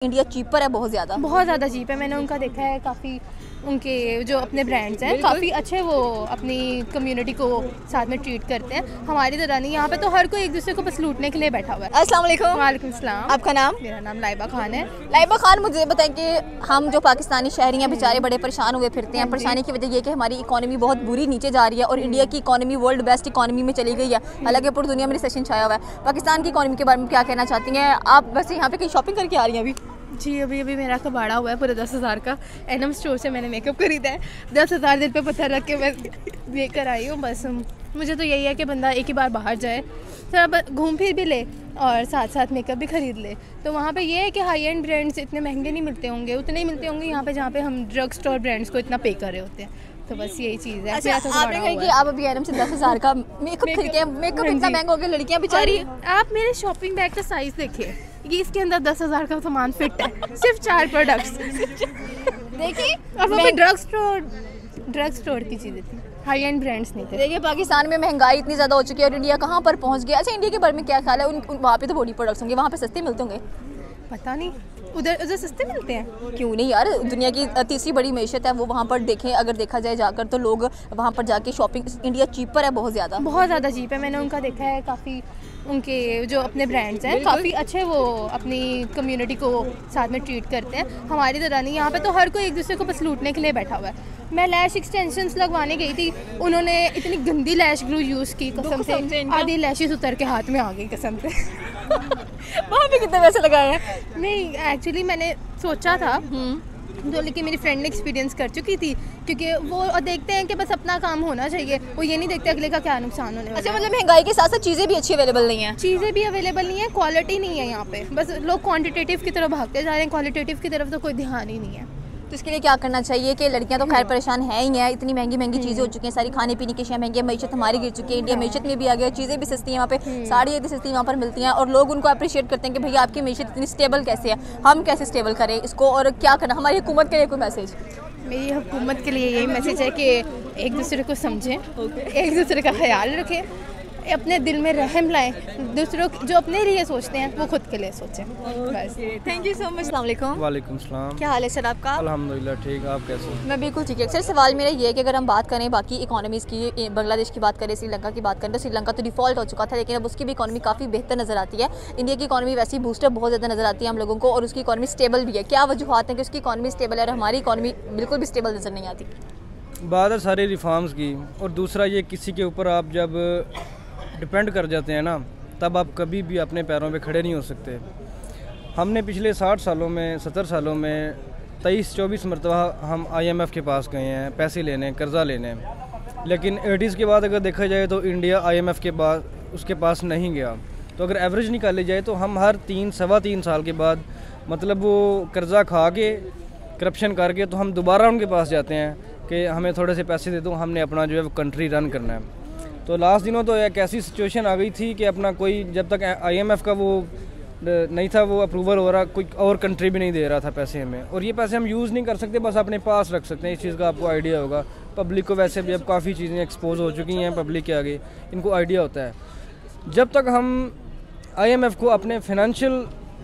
India cheaper है बहुत ज़्यादा चीप है। मैंने उनका देखा है, काफ़ी उनके जो अपने ब्रांड्स हैं काफ़ी अच्छे, वो अपनी कम्युनिटी को साथ में ट्रीट करते हैं। हमारी तरह नहीं, यहाँ पे तो हर कोई एक दूसरे को बस लूटने के लिए बैठा हुआ है। अस्सलाम वालेकुम। वालेकुम सलाम। आपका नाम? मेरा नाम लाइबा खान है। लाइबा खान, मुझे बताएं कि हम जो पाकिस्तानी शहरी हैं बेचारे बड़े परेशान हुए फिरते हैं। परेशानी की वजह ये कि हमारी इकॉनमी बहुत बुरी नीचे जा रही है और इंडिया की इकॉनमी वर्ल्ड बेस्ट इकॉनमी में चली गई है, हालांकि पूरी दुनिया में रिसेशन छाया हुआ है। पाकिस्तान की इकॉनमी के बारे में क्या कहना चाहती हैं आप? वैसे यहाँ पे कहीं शॉपिंग करके आ रही हैं अभी? जी, अभी मेरा कबाड़ा हुआ है पूरा 10,000 का। एनम स्टोर से मैंने मेकअप खरीदा है, 10,000 दिल पे पत्थर रख के मैं लेकर आई हूँ। बस मुझे तो यही है कि बंदा एक ही बार बाहर जाए, थोड़ा घूम फिर भी ले और साथ साथ मेकअप भी ख़रीद ले। तो वहाँ पे ये है कि हाई एंड ब्रांड्स इतने महंगे नहीं मिलते होंगे, उतने ही मिलते होंगे यहाँ पे जहाँ पे हम ड्रग स्टोर ब्रांड्स को इतना पे कर रहे होते हैं। तो बस यही चीज़ है। अच्छा, आपने कहा कि आप अभी एनम से 10,000 का मेकअप खरीद के, मेकअप इतना महंगा हो गया, लड़कियाँ बेचारी। आप मेरे शॉपिंग बैग का साइज़ देखिए, ये इसके अंदर 10,000 का सामान फिट है, सिर्फ 4 प्रोडक्ट्स देखिए। और वो भी ड्रग स्टोर की चीज़ें थी, हाई एंड ब्रांड्स नहीं थे। देखिए, पाकिस्तान में महंगाई इतनी ज़्यादा हो चुकी है और इंडिया कहाँ पर पहुँच गया। अच्छा, इंडिया के बारे में क्या ख्याल है? वहाँ पे तो बॉडी प्रोडक्ट्स होंगे, वहाँ पे सस्ते मिलते होंगे? पता नहीं, उधर सस्ते मिलते हैं। क्यों नहीं यार, दुनिया की तीसरी बड़ी मैशत है वो। वहाँ पर देखें, अगर देखा जाए जाकर तो लोग वहाँ पर जाके शॉपिंग, इंडिया चीपर है बहुत ज़्यादा चीप है। मैंने उनका देखा है, काफ़ी उनके जो अपने ब्रांड्स हैं काफ़ी अच्छे, वो अपनी कम्युनिटी को साथ में ट्रीट करते हैं। हमारी तरह नहीं, यहाँ पे तो हर कोई एक दूसरे को बस लूटने के लिए बैठा हुआ है। मैं लैश एक्सटेंशंस लगवाने गई थी, उन्होंने इतनी गंदी लैश ग्लू यूज़ की, कसम से आधी लैशेस उतर के हाथ में आ गई कसम से। वहाँ पे कितने पैसे लगाए हैं? नहीं, एक्चुअली मैंने सोचा था तो, लेकिन मेरी फ्रेंड ने एक्सपीरियंस कर चुकी थी, क्योंकि वो देखते हैं कि बस अपना काम होना चाहिए, वो ये नहीं देखते अगले का क्या नुकसान होने वाला है। अच्छा, मतलब महंगाई के साथ साथ चीज़ें भी अच्छी अवेलेबल नहीं है? चीज़ें भी अवेलेबल नहीं है, क्वालिटी नहीं है यहाँ पे। बस लोग क्वांटिटेटिव की तरफ भागते जा रहे हैं, क्वालिटेटिव की तरफ तो कोई ध्यान ही नहीं है। तो इसके लिए क्या करना चाहिए कि लड़कियां तो खैर परेशान है ही हैं, इतनी महंगी चीज़ें हो चुकी हैं, सारी खाने पीने की चीज़ें महंगी है, मैशत हमारी गिर चुकी है, इंडिया मैशत में भी आ गया, चीज़ें भी सस्ती हैं वहाँ पे, साड़ी इतनी सस्ती वहाँ पर मिलती हैं और लोग उनको अप्रिशिएट करते हैं कि भैया आपकी मैशत इतनी स्टेबल कैसे है, हम कैसे स्टेबल करें इसको, और क्या करना। हमारी हुकूमत के लिए कोई मैसेज? मेरी हुकूमत के लिए यही मैसेज है कि एक दूसरे को समझें, एक दूसरे का ख्याल रखें, अपने दिल में रहम लाएं, दूसरों जो अपने लिए सोचते हैं वो खुद के लिए सोचें। बस। Thank you so much. अस्सलाम वालेकुम। वालेकुम सलाम। क्या हाल है सर आपका? अल्हम्दुलिल्लाह ठीक, आप कैसे? मैं बिल्कुल ठीक है सर। सवाल मेरा ये है कि अगर हम बात करें बाकी इकोनॉमीज़ की, बांग्लादेश की बात करें, श्रीलंका की बात करें, तो श्रीलंका तो डिफ़ॉल्ट हो चुका था, लेकिन अब उसकी भी इकोनॉमी काफ़ी बेहतर नज़र आती है। इंडिया की इकोनॉमी वैसे ही बूस्टर बहुत ज़्यादा नज़र आती है हम लोगों को, और उसकी इकोनॉमी स्टेबल भी है। क्या वजूहत है कि उसकी इकोनॉमी स्टेबल है और हमारी इकोनॉमी बिल्कुल भी स्टेबल नज़र नहीं आती? बात है सारी रिफॉर्म्स की, और दूसरा ये किसी के ऊपर आप जब डिपेंड कर जाते हैं ना, तब आप कभी भी अपने पैरों पे खड़े नहीं हो सकते। हमने पिछले 60 सालों में, 70 सालों में 23-24 मरतबा हम IMF के पास गए हैं पैसे लेने, कर्ज़ा लेने, लेकिन 80s के बाद अगर देखा जाए तो इंडिया IMF के बाद उसके पास नहीं गया। तो अगर एवरेज निकाली जाए तो हम हर 3-3.25 साल के बाद, मतलब वो कर्ज़ा खा के, करप्शन करके, तो हम दोबारा उनके पास जाते हैं कि हमें थोड़े से पैसे दे दो, हमने अपना जो है वो कंट्री रन करना है। तो लास्ट दिनों तो एक ऐसी सिचुएशन आ गई थी कि अपना कोई, जब तक IMF का वो नहीं था, वो अप्रूवल हो रहा, कोई और कंट्री भी नहीं दे रहा था पैसे हमें, और ये पैसे हम यूज़ नहीं कर सकते, बस अपने पास रख सकते हैं। इस चीज़ का आपको आइडिया होगा। पब्लिक को वैसे भी अब काफ़ी चीज़ें एक्सपोज हो चुकी हैं पब्लिक के आगे, इनको आइडिया होता है। जब तक हम IMF को अपने फिनंशियल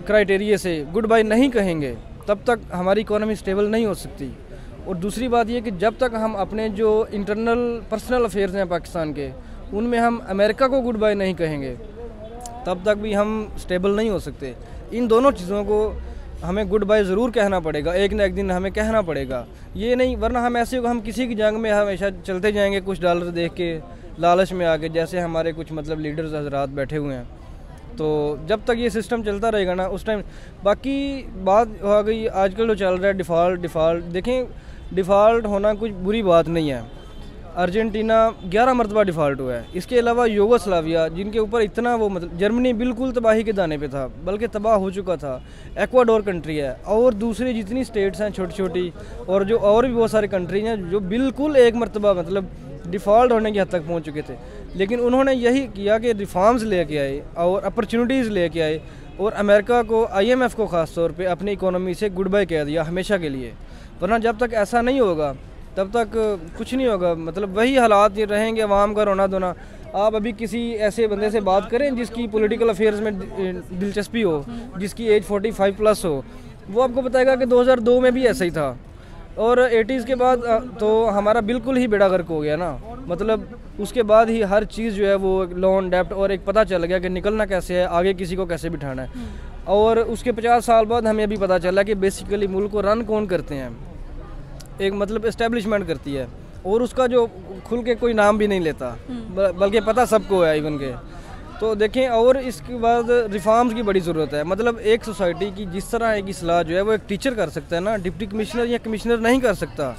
क्राइटेरिया से गुड बाय नहीं कहेंगे, तब तक हमारी इकोनॉमी स्टेबल नहीं हो सकती। और दूसरी बात यह कि जब तक हम अपने जो इंटरनल पर्सनल अफेयर्स हैं पाकिस्तान के, उनमें हम अमेरिका को गुड बाय नहीं कहेंगे, तब तक भी हम स्टेबल नहीं हो सकते। इन दोनों चीज़ों को हमें गुड बाय ज़रूर कहना पड़ेगा, एक न एक दिन हमें कहना पड़ेगा। ये नहीं, वरना हम ऐसे हम किसी की जंग में हमेशा चलते जाएंगे, कुछ डॉलर देख के लालच में आके, जैसे हमारे कुछ मतलब लीडर्स हजरात बैठे हुए हैं। तो जब तक ये सिस्टम चलता रहेगा ना, उस टाइम बाकी बात हो गई। आजकल जो चल रहा है डिफ़ॉल्ट, देखें, डिफ़ॉल्ट होना कुछ बुरी बात नहीं है। अर्जेंटीना 11 मरतबा डिफ़ॉल्ट हुआ है। इसके अलावा यूगोस्लाविया, जिनके ऊपर इतना वो, मतलब जर्मनी बिल्कुल तबाही के दाने पे था, बल्कि तबाह हो चुका था। एक्वाडोर कंट्री है, और दूसरी जितनी स्टेट्स हैं छोटी छोटी, और जो और भी बहुत सारे कंट्री हैं जो बिल्कुल एक मरतबा मतलब डिफ़ॉल्ट होने की हद तक पहुँच चुके थे। लेकिन उन्होंने यही किया कि रिफॉर्म्स लेके आए और अपॉर्चुनिटीज़ लेके आए, और अमेरिका को, IMF को ख़ास तौर पे अपनी इकोनॉमी से गुड बाय कह दिया हमेशा के लिए। वरना जब तक ऐसा नहीं होगा तब तक कुछ नहीं होगा, मतलब वही हालात ये रहेंगे, अवाम का रोना धोना। आप अभी किसी ऐसे बंदे से बात करें जिसकी पॉलिटिकल अफेयर्स में दिलचस्पी हो, जिसकी एज 45+ हो, वो आपको बताएगा कि 2002 में भी ऐसा ही था, और 80s के बाद तो हमारा बिल्कुल ही बेड़ा गर्क हो गया ना। मतलब उसके बाद ही हर चीज़ जो है वो लोन डेप्ट, और एक पता चल गया कि निकलना कैसे है, आगे किसी को कैसे बिठाना है। और उसके 50 साल बाद हमें अभी पता चला कि बेसिकली मुल्क को रन कौन करते हैं, एक मतलब इस्टेब्लिशमेंट करती है, और उसका जो खुल के कोई नाम भी नहीं लेता, बल्कि पता सबको है इवन के। तो देखें, और इसके बाद रिफॉर्म्स की बड़ी ज़रूरत है। मतलब एक सोसाइटी की जिस तरह एक इस्लाह जो है वो एक टीचर कर सकता है ना, डिप्टी कमिश्नर या कमिश्नर नहीं कर सकता।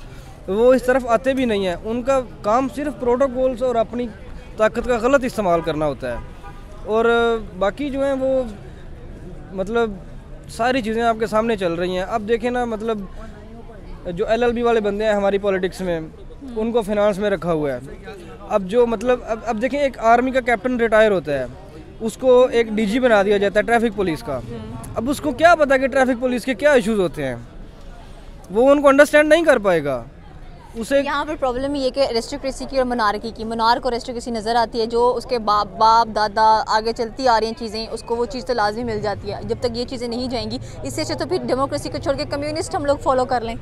वो इस तरफ आते भी नहीं है, उनका काम सिर्फ प्रोटोकॉल्स और अपनी ताकत का गलत इस्तेमाल करना होता है। और बाकी जो है वो मतलब सारी चीज़ें आपके सामने चल रही हैं। अब देखें ना, मतलब जो LLB वाले बंदे हैं हमारी पॉलिटिक्स में, उनको फाइनेंस में रखा हुआ है। अब जो मतलब अब देखें, एक आर्मी का कैप्टन रिटायर होता है, उसको एक DG बना दिया जाता है ट्रैफिक पुलिस का। अब उसको क्या पता कि ट्रैफिक पुलिस के क्या इश्यूज होते हैं, वो उनको अंडरस्टैंड नहीं कर पाएगा। उसे यहाँ पर प्रॉब्लम ये कि एरिस्टोक्रेसी की और मोनार्की की, मोनार्क को एरिस्टोक्रेसी नज़र आती है, जो उसके बाप दादा आगे चलती आ रही हैं चीज़ें, उसको वो चीज़ तो लाजमी मिल जाती है। जब तक ये चीज़ें नहीं जाएंगी, इससे अच्छा तो फिर डेमोक्रेसी को छोड़ के कम्युनिस्ट हम लोग फॉलो कर लें।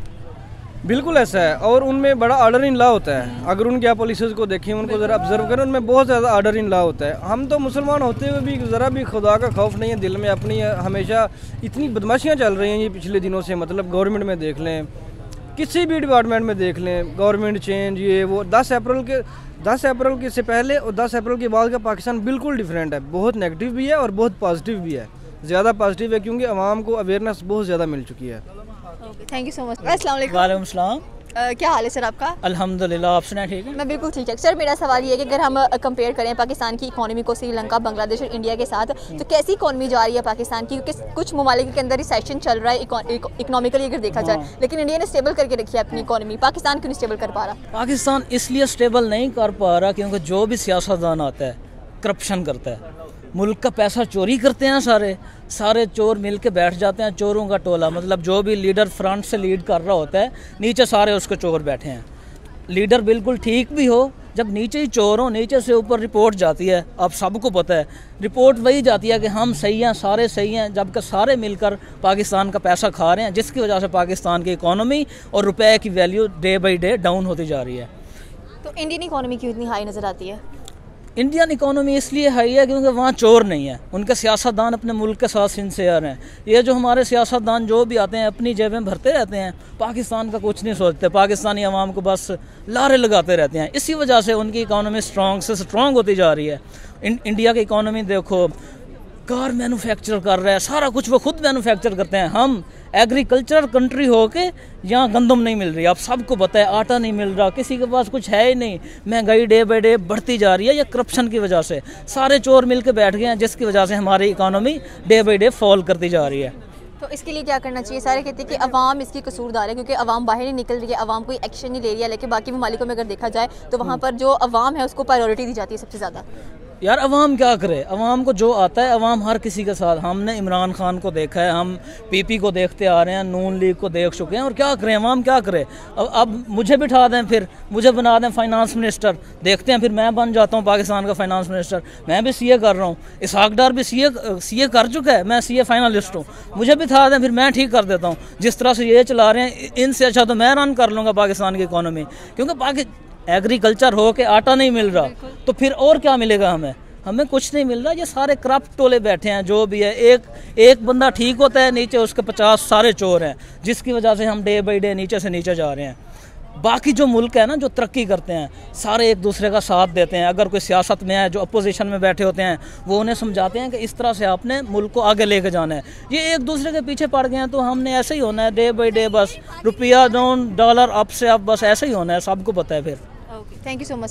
बिल्कुल ऐसा है, और उनमें बड़ा ऑर्डर इन लॉ होता है। अगर उनकी आप पॉलिसीज़ को देखें, उनको ज़रा ऑब्जर्व करें, उनमें बहुत ज़्यादा ऑर्डर इन लॉ होता है। हम तो मुसलमान होते हुए भी ज़रा भी खुदा का खौफ नहीं है दिल में अपनी। हमेशा इतनी बदमाशियाँ चल रही हैं ये पिछले दिनों से। मतलब गवर्नमेंट में देख लें, किसी भी डिपार्टमेंट में देख लें, गवर्नमेंट चेंज, ये वो। 10 अप्रैल के से पहले और 10 अप्रैल के बाद का पाकिस्तान बिल्कुल डिफरेंट है। बहुत नेगेटिव भी है और बहुत पॉजिटिव भी है। ज़्यादा पॉजिटिव है क्योंकि आवाम को अवेयरनेस बहुत ज़्यादा मिल चुकी है। Thank you so much. अस्सलाम वालेकुम। वालेकुम सलाम। क्या हाल है सर आपका? अल्हम्दुलिल्लाह, आप सुनाए ठीक है? मैं बिल्कुल ठीक है सर। मेरा सवाल ये है कि अगर हम कंपेयर करें पाकिस्तान की इकोनॉमी को श्रीलंका, बांग्लादेश और इंडिया के साथ, तो कैसी इकोनॉमी जा रही है पाकिस्तान की? क्योंकि कुछ ममालिक के अंदर रिसेशन चल रहा है इकोनॉमिकली अगर देखा जाए, लेकिन इंडिया ने स्टेबल करके रखी है अपनी इकोनॉमी। पाकिस्तान क्यों नहीं स्टेबल कर पा रहा? पाकिस्तान इसलिए स्टेबल नहीं कर पा रहा क्योंकि जो भी सियासतदान आता है करप्शन करता है, मुल्क का पैसा चोरी करते हैं। सारे चोर मिल के बैठ जाते हैं, चोरों का टोला। मतलब जो भी लीडर फ्रंट से लीड कर रहा होता है, नीचे सारे उसके चोर बैठे हैं। लीडर बिल्कुल ठीक भी हो, जब नीचे ही चोर हो, नीचे से ऊपर रिपोर्ट जाती है। अब सबको पता है रिपोर्ट वही जाती है कि हम सही हैं, सारे सही हैं, जबकि सारे मिलकर पाकिस्तान का पैसा खा रहे हैं, जिसकी वजह से पाकिस्तान की इकोनॉमी और रुपए की value day by day down होती जा रही है। तो इंडियन इकोनॉमी क्यों इतनी हाई नज़र आती है? इंडियन इकोनॉमी इसलिए हाई है क्योंकि वहाँ चोर नहीं है, उनके सियासतदान अपने मुल्क के साथ सिंसियर हैं। ये जो हमारे सियासतदान जो भी आते हैं अपनी जेबें भरते रहते हैं, पाकिस्तान का कुछ नहीं सोचते, पाकिस्तानी अवाम को बस लारे लगाते रहते हैं। इसी वजह से उनकी इकोनॉमी स्ट्रॉन्ग से स्ट्रॉन्ग होती जा रही है। इंडिया की इकोनॉमी देखो, कार मैन्युफैक्चर कर रहा है, सारा कुछ वो खुद मैन्युफैक्चर करते हैं। हम एग्रीकल्चर कंट्री होके यहाँ गंदम नहीं मिल रही, आप सबको पता है, आटा नहीं मिल रहा, किसी के पास कुछ है ही नहीं। महंगाई डे बाई डे बढ़ती जा रही है, ये करप्शन की वजह से। सारे चोर मिल के बैठ गए हैं, जिसकी वजह से हमारी economy day by day fall करती जा रही है। तो इसके लिए क्या करना चाहिए? सारे कहते हैं कि अवाम इसकी कसूरदार है, क्योंकि अवाम बाहर नहीं निकल रही है, अवाम कोई एक्शन नहीं ले रही है। लेकिन बाकी ममालिकों में अगर देखा जाए तो वहाँ पर जो अवाम है उसको प्रायोरिटी दी जाती है सबसे ज़्यादा। यार अवाम क्या करे, अवाम को जो आता है, अवाम हर किसी के साथ। हमने इमरान खान को देखा है, हम PP को देखते आ रहे हैं, नून लीग को देख चुके हैं, और क्या करें, अवाम क्या करे। अब मुझे बिठा दें, फिर मुझे बना दें फाइनेंस मिनिस्टर, देखते हैं फिर मैं बन जाता हूँ पाकिस्तान का फाइनेंस मिनिस्टर। मैं भी CA कर रहा हूँ, इसहाक डार भी CA कर चुका है, मैं CA फाइनलिस्ट हूँ। मुझे बिठा दें, फिर मैं ठीक कर देता हूँ। जिस तरह से ये चला रहे हैं, इनसे अच्छा तो मैं रन कर लूँगा पाकिस्तान की इकोनॉमी। क्योंकि एग्रीकल्चर हो के आटा नहीं मिल रहा, तो फिर और क्या मिलेगा हमें कुछ नहीं मिल रहा। ये सारे करप्ट टोले बैठे हैं, जो भी है, एक बंदा ठीक होता है, नीचे उसके 50 सारे चोर हैं, जिसकी वजह से हम डे बाई डे नीचे से नीचे जा रहे हैं। बाकी जो मुल्क है ना, जो तरक्की करते हैं, सारे एक दूसरे का साथ देते हैं। अगर कोई सियासत में है, जो अपोजिशन में बैठे होते हैं, वो उन्हें समझाते हैं कि इस तरह से आपने मुल्क को आगे लेके जाना है। ये एक दूसरे के पीछे पड़ गए हैं, तो हमने ऐसे ही होना है डे बाई डे, बस रुपया डाउन, डॉलर अप से अप, बस ऐसे ही होना है, सबको पता है फिर। Thank you so much.